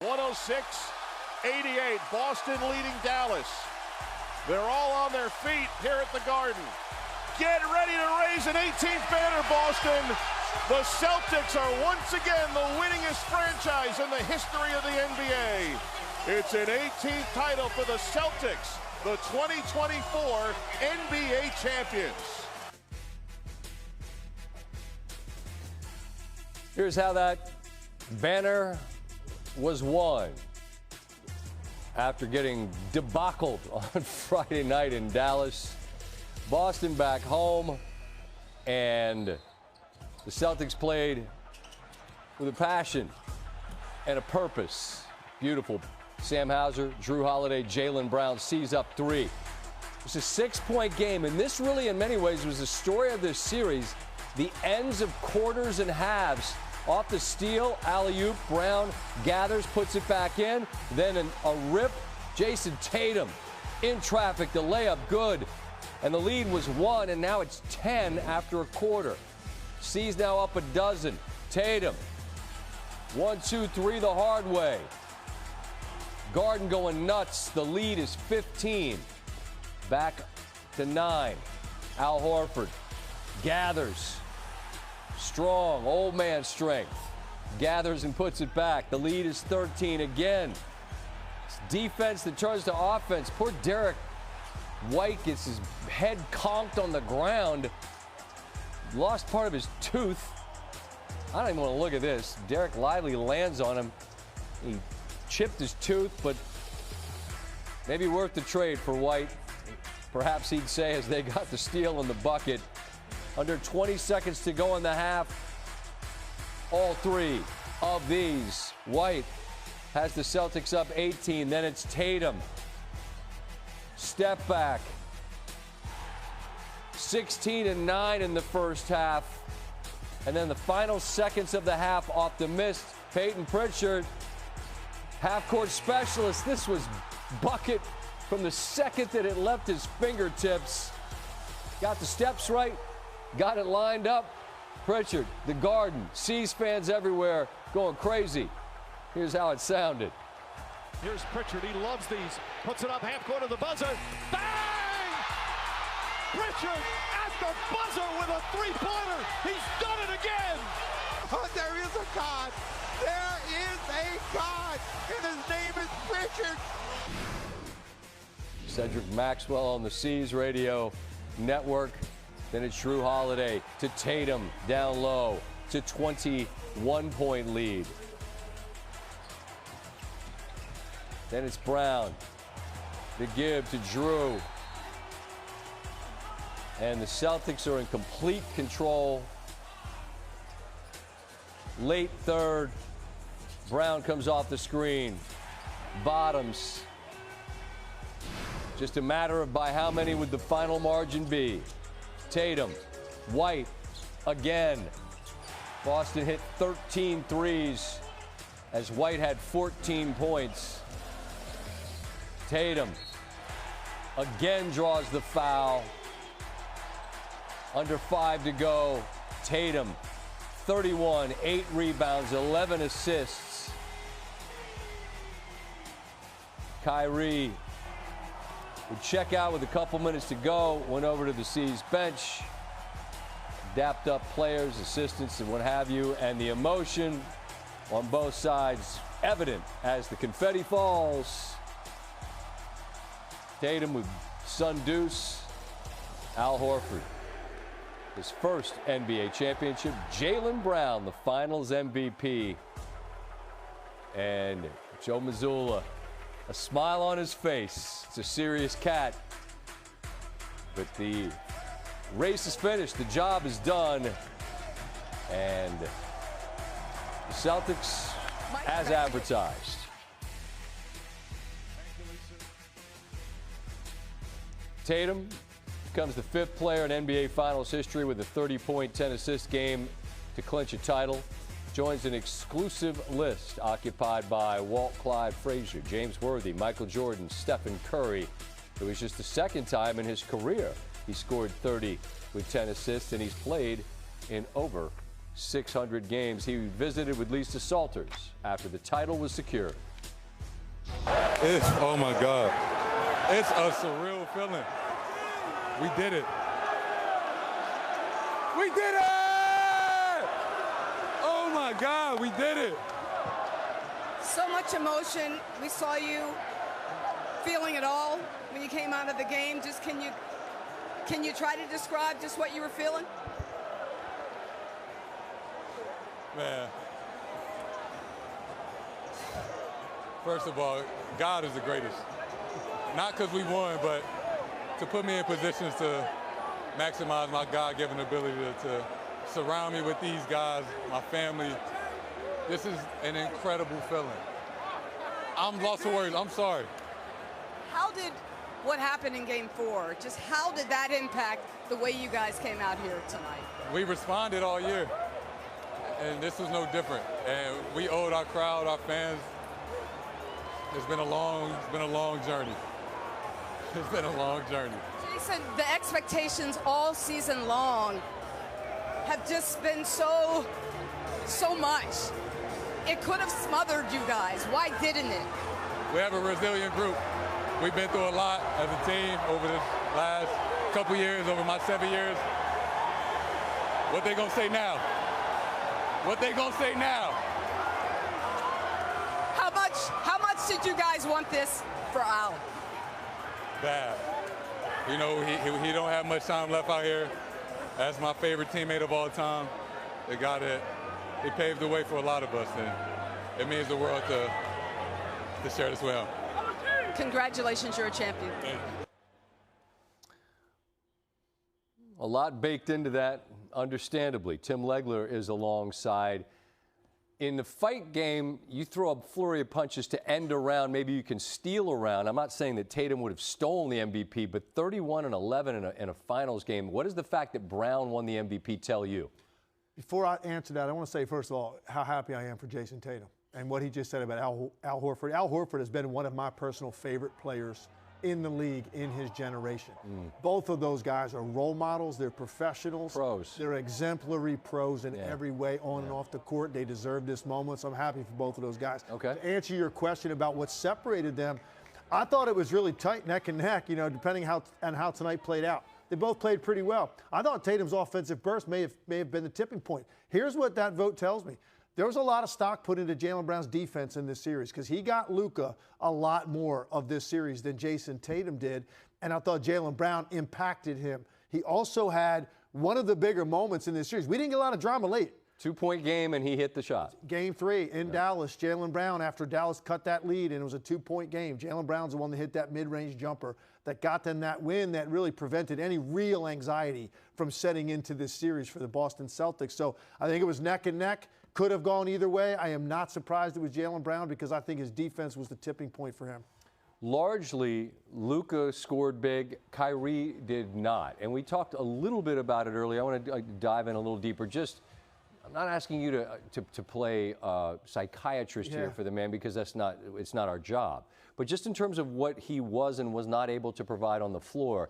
106-88, Boston leading Dallas. They're all on their feet here at the Garden. Get ready to raise an 18th banner, Boston. The Celtics are once again the winningest franchise in the history of the NBA. It's an 18th title for the Celtics, the 2024 NBA champions. Here's how that banner was won. After getting debacled on Friday night in Dallas, Boston back home, and the Celtics played with a passion and a purpose. Beautiful. Sam Hauser, Drew Holiday, Jaylen Brown seize up three. It's a 6-point game, and this really in many ways was the story of this series. The ends of quarters and halves. Off the steal, alley-oop, Brown gathers, puts it back in. Then a rip, Jason Tatum in traffic, the layup good. And the lead was 1, and now it's 10 after a quarter. C's now up a dozen. Tatum, 1, 2, 3 the hard way. Garden going nuts. The lead is 15. Back to 9. Al Horford gathers. Strong, old man strength. Gathers and puts it back. The lead is 13 again. It's defense that turns to offense. Poor Derek White gets his head conked on the ground. Lost part of his tooth. I don't even want to look at this. Derek Lively lands on him. He chipped his tooth, but maybe worth the trade for White. Perhaps he'd say as they got the steal in the bucket. Under 20 seconds to go in the half. All three of these. White has the Celtics up 18. Then it's Tatum. Step back. 16-9 in the first half. And then the final seconds of the half off the miss. Peyton Pritchard, half-court specialist. This was bucket from the second that it left his fingertips. Got the steps right. Got it lined up. Pritchard, the Garden, sees fans everywhere going crazy. Here's how it sounded. Here's Pritchard. He loves these. Puts it up half court of the buzzer. Bang! Pritchard at the buzzer with a three-pointer. He's done it again. Oh, there is a God. There is a God, and his name is Pritchard. Cedric Maxwell on the C's Radio Network. Then it's Drew Holiday to Tatum down low. It's a 21-point lead. Then it's Brown. The give to Drew. And the Celtics are in complete control. Late third. Brown comes off the screen. Bottoms. Just a matter of by how many would the final margin be. Tatum, White, again. Boston hit 13 threes as White had 14 points. Tatum again draws the foul. Under 5 to go. Tatum, 31, 8 rebounds, 11 assists. Kyrie would check out with a couple minutes to go, went over to the C's bench, dapped up players, assistants, and what have you, and the emotion on both sides evident as the confetti falls. Tatum with Sun Deuce. Al Horford, his first NBA championship. Jaylen Brown, the finals MVP. And Joe Mazzulla, a smile on his face. It's a serious cat. But the race is finished. The job is done. And the Celtics, as advertised. Tatum becomes the 5th player in NBA Finals history with a 30-point, 10-assist game to clinch a title. Joins an exclusive list occupied by Walt Clyde Frazier, James Worthy, Michael Jordan, Stephen Curry. It was just the second time in his career he scored 30 with 10 assists, and he's played in over 600 games. He visited with Lisa Salters after the title was secured. Oh my God. It's a surreal feeling. We did it. We did it! Oh my God, we did it. So much emotion. We saw you feeling it all when you came out of the game. Just can you try to describe just what you were feeling? Man. First of all, God is the greatest. Not because we won, but to put me in positions to maximize my God-given ability to surround me with these guys, my family. This is an incredible feeling. I'm lost for words. I'm sorry. How did what happened in Game 4, just how did that impact the way you guys came out here tonight? We responded all year, and this was no different. And we owed our crowd, our fans. It's been a long journey. It's been a long journey. Jason, the expectations all season long have just been so much. It could have smothered you guys. Why didn't it? We have a resilient group. We've been through a lot as a team over the last couple years, over my 7 years. What they gonna say now? What they gonna say now? How much did you guys want this for Al? Bad. You know, he don't have much time left out here. That's my favorite teammate of all time. They got it. He paved the way for a lot of us, and it means the world to share this with him. Congratulations, you're a champion. Thank you. A lot baked into that, understandably. Tim Legler is alongside. In the fight game, you throw a flurry of punches to end a round. Maybe you can steal a round. I'm not saying that Tatum would have stolen the MVP, but 31-11 in a finals game. What does the fact that Brown won the MVP tell you? Before I answer that, I want to say, first of all, how happy I am for Jason Tatum and what he just said about Al Horford. Al Horford has been one of my personal favorite players in the league in his generation. Both of those guys are role models. They're professionals. Pros. They're exemplary pros in every way on and off the court. They deserve this moment, so I'm happy for both of those guys. Okay. To answer your question about what separated them, I thought it was really tight neck and neck, you know, depending on how tonight played out. They both played pretty well. I thought Tatum's offensive burst may have been the tipping point. Here's what that vote tells me. There was a lot of stock put into Jaylen Brown's defense in this series because he got Luka a lot more of this series than Jason Tatum did, and I thought Jaylen Brown impacted him. He also had one of the bigger moments in this series. We didn't get a lot of drama late. 2-point game, and he hit the shot. Game 3 in Dallas, Jaylen Brown, after Dallas cut that lead, and it was a 2-point game. Jaylen Brown's the one that hit that mid-range jumper that got them that win that really prevented any real anxiety from setting into this series for the Boston Celtics. So I think it was neck and neck. Could have gone either way. I am not surprised it was Jaylen Brown because I think his defense was the tipping point for him. Largely, Luka scored big. Kyrie did not. And we talked a little bit about it earlier. I want to dive in a little deeper. I'm not asking you to play psychiatrist here for the man because it's not our job. But just in terms of what he was and was not able to provide on the floor,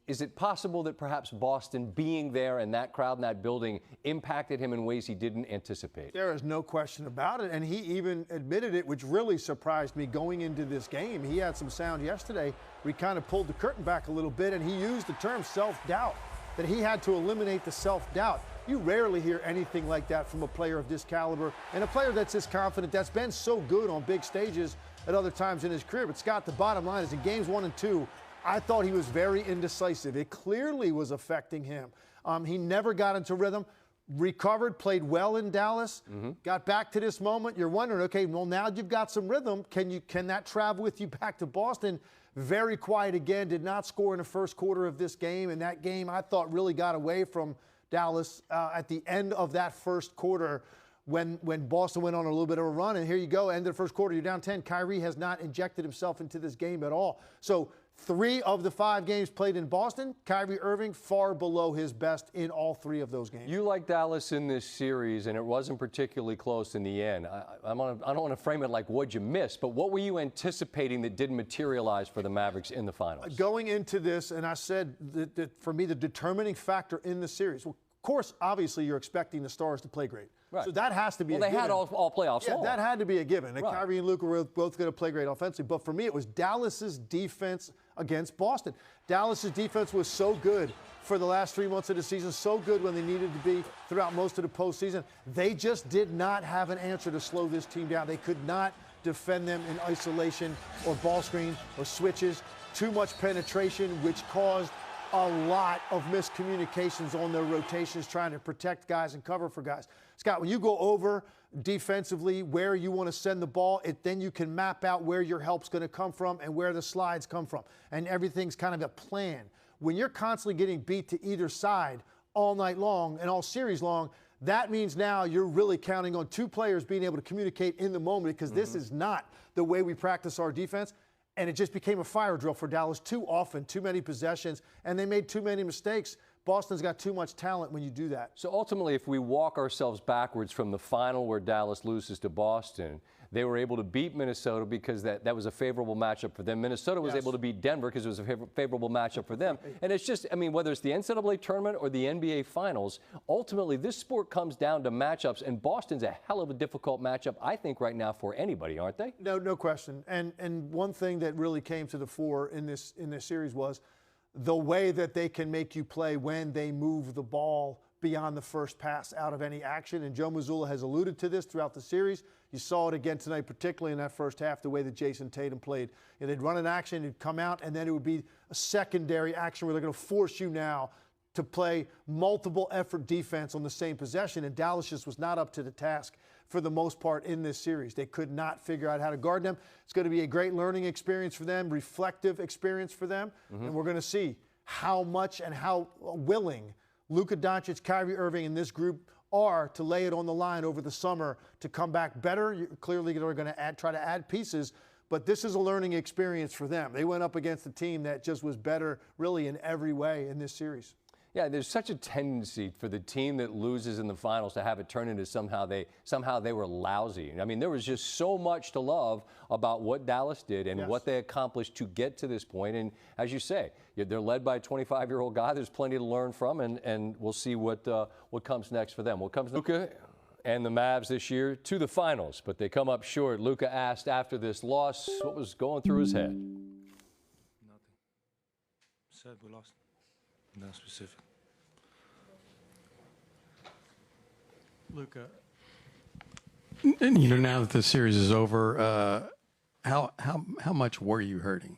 is it possible that perhaps Boston being there and that crowd in that building impacted him in ways he didn't anticipate? There is no question about it, and he even admitted it, which really surprised me going into this game. He had some sound yesterday. We kind of pulled the curtain back a little bit, and he used the term self-doubt, that he had to eliminate the self-doubt. You rarely hear anything like that from a player of this caliber and a player that's this confident, that's been so good on big stages at other times in his career. But, Scott, the bottom line is in games 1 and 2, I thought he was very indecisive. It clearly was affecting him. He never got into rhythm, recovered, played well in Dallas, got back to this moment. You're wondering, okay, well, now you've got some rhythm. Can that travel with you back to Boston? Very quiet again, did not score in the first quarter of this game. And that game, I thought, really got away from Dallas at the end of that first quarter when Boston went on a little bit of a run. And here you go, end of the first quarter, you're down 10. Kyrie has not injected himself into this game at all. So 3 of the 5 games played in Boston, Kyrie Irving far below his best in all 3 of those games. You like Dallas in this series, and it wasn't particularly close in the end. I don't want to frame it like what'd you miss, but what were you anticipating that didn't materialize for the Mavericks in the finals? Going into this, and I said that for me, the determining factor in the series, well, of course, obviously, you're expecting the stars to play great. So that has to be a given. They had all playoffs long. That had to be a given. And Right. Kyrie and Luka were both going to play great offensively. But for me, it was Dallas's defense against Boston. Dallas's defense was so good for the last 3 months of the season, so good when they needed to be throughout most of the postseason. They just did not have an answer to slow this team down. They could not defend them in isolation or ball screen or switches. Too much penetration, which caused a lot of miscommunications on their rotations, trying to protect guys and cover for guys. Scott, when you go over defensively where you want to send the ball, then you can map out where your help's going to come from and where the slides come from. And everything's kind of a plan. When you're constantly getting beat to either side all night long and all series long, that means now you're really counting on two players being able to communicate in the moment, because this is not the way we practice our defense. And it just became a fire drill for Dallas too often, too many possessions, and they made too many mistakes. Boston's got too much talent when you do that. So ultimately, if we walk ourselves backwards from the final where Dallas loses to Boston, they were able to beat Minnesota because that was a favorable matchup for them. Minnesota was able to beat Denver because it was a favorable matchup for them. And it's just, I mean, whether it's the NCAA tournament or the NBA Finals, ultimately this sport comes down to matchups, and Boston's a hell of a difficult matchup, I think, right now for anybody, aren't they? No question. And one thing that really came to the fore in this series was the way that they can make you play when they move the ball beyond the first pass out of any action. And Joe Mazzulla has alluded to this throughout the series. You saw it again tonight, particularly in that first half, the way that Jason Tatum played. And they'd run an action, it'd come out, and then it would be a secondary action where they're going to force you now to play multiple effort defense on the same possession. And Dallas just was not up to the task for the most part in this series. They could not figure out how to guard them. It's going to be a great learning experience for them, reflective experience for them. And we're going to see how much and how willing Luka Doncic, Kyrie Irving, and this group are to lay it on the line over the summer to come back better. You're clearly they're going to try to add pieces, but this is a learning experience for them. They went up against a team that just was better really in every way in this series. Yeah, there's such a tendency for the team that loses in the finals to have it turn into somehow they were lousy. I mean, there was just so much to love about what Dallas did and what they accomplished to get to this point. And as you say, they're led by a 25-year-old guy. There's plenty to learn from, and we'll see what comes next for them. What comes next? Luka and the Mavs this year to the finals, but they come up short. Luka asked after this loss what was going through his head. Nothing. Said we lost. Not specific. Luka, now that the series is over, how much were you hurting?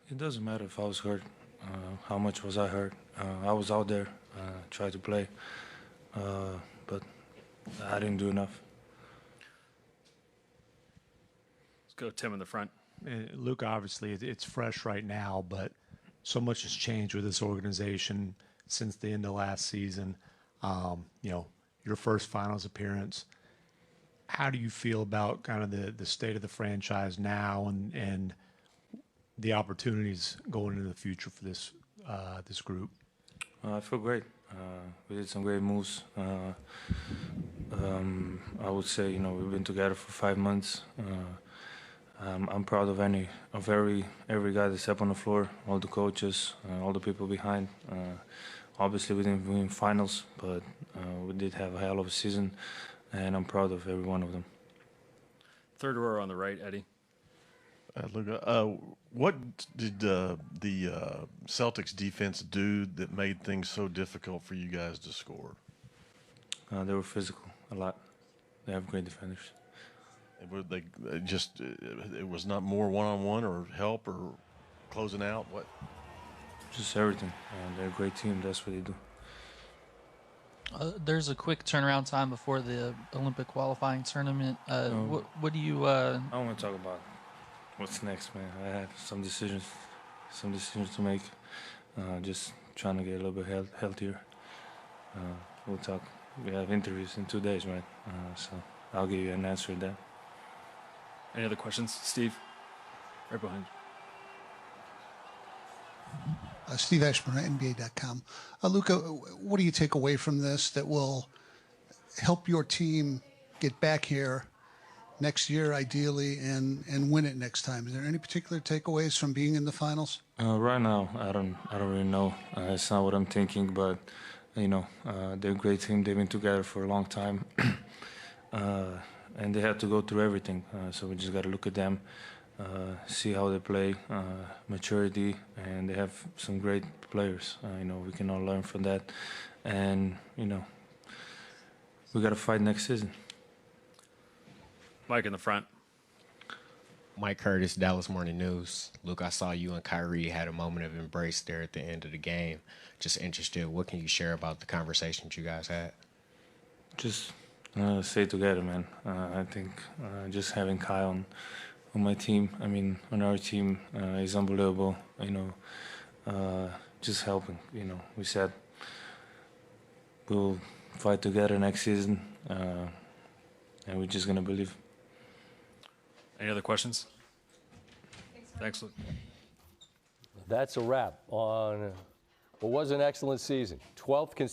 It doesn't matter if I was hurt. How much was I hurt? I was out there, tried to play, but I didn't do enough. Let's go Tim in the front. Luka, obviously, it's fresh right now, but so much has changed with this organization since the end of last season. Your first finals appearance. How do you feel about kind of the state of the franchise now and the opportunities going into the future for this group? I feel great. We did some great moves. I would say, we've been together for 5 months. I'm proud of every guy that stepped on the floor, all the coaches, all the people behind. Obviously, we didn't win finals, but we did have a hell of a season, and I'm proud of every one of them. Third row on the right, Eddie. Luka, what did the Celtics defense do that made things so difficult for you guys to score? They were physical a lot. They have great defenders. It was not more one-on-one or help or closing out? What? Just everything. They're a great team. That's what they do. There's a quick turnaround time before the Olympic qualifying tournament. What do you? I don't want to talk about what's next, man. I have some decisions to make. Just trying to get a little bit healthier. We'll talk. We have interviews in 2 days, right? So I'll give you an answer to that. Any other questions? Steve? Right behind you. Steve Ashburn, NBA.com. Luka, what do you take away from this that will help your team get back here next year, ideally, and win it next time? Is there any particular takeaways from being in the finals? Right now, I don't really know. It's not what I'm thinking, but they're a great team. They've been together for a long time, and they had to go through everything. So we just got to look at them, see how they play, maturity, and they have some great players. We can all learn from that, and we got to fight next season. Mike in the front. Mike Curtis, Dallas Morning News. Luke, I saw you and Kyrie had a moment of embrace there at the end of the game. Just interested, what can you share about the conversations you guys had? Just stay together, man. I think just having Kyle on my team, on our team, is unbelievable. Just helping. We said we'll fight together next season, and we're just gonna believe. Any other questions? Thanks, Luke. That's a wrap on what was an excellent season. 12th